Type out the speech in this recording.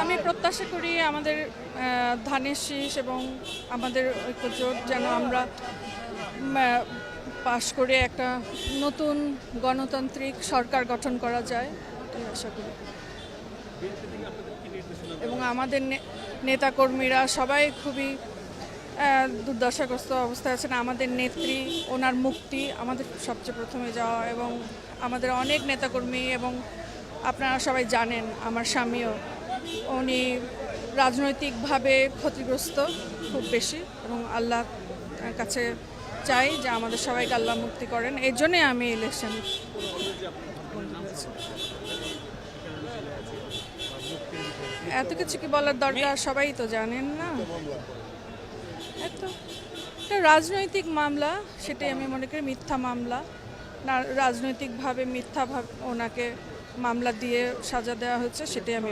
আমি প্রত্যাশা করি আমাদের ধানের শীষ এবং আমাদের ঐক্যজোট যেন আমরা পাশ করে একটা নতুন গণতান্ত্রিক সরকার গঠন করা যায়, এটাই আশা করি। এবং আমাদের নেতাকর্মীরা সবাই খুবই দুর্দশাগ্রস্ত অবস্থায় আছেন। আমাদের নেত্রী, ওনার মুক্তি আমাদের সবচেয়ে প্রথমে যাওয়া, এবং আমাদের অনেক নেতাকর্মী, এবং আপনারা সবাই জানেন আমার স্বামীও, উনি রাজনৈতিকভাবে ক্ষতিগ্রস্ত খুব বেশি, এবং আল্লাহ কাছে চাই যে আমাদের সবাইকে আল্লাহ মুক্তি করেন। এই জন্যে আমি ইলেকশন এত কিছু কি বলার দরকার, সবাই তো জানেন না। এত এটা রাজনৈতিক মামলা, সেটাই আমি মনে করি মিথ্যা মামলা। না, রাজনৈতিকভাবে মিথ্যাভাবে ওনাকে মামলা দিয়ে সাজা দেওয়া হচ্ছে, সেটাই আমি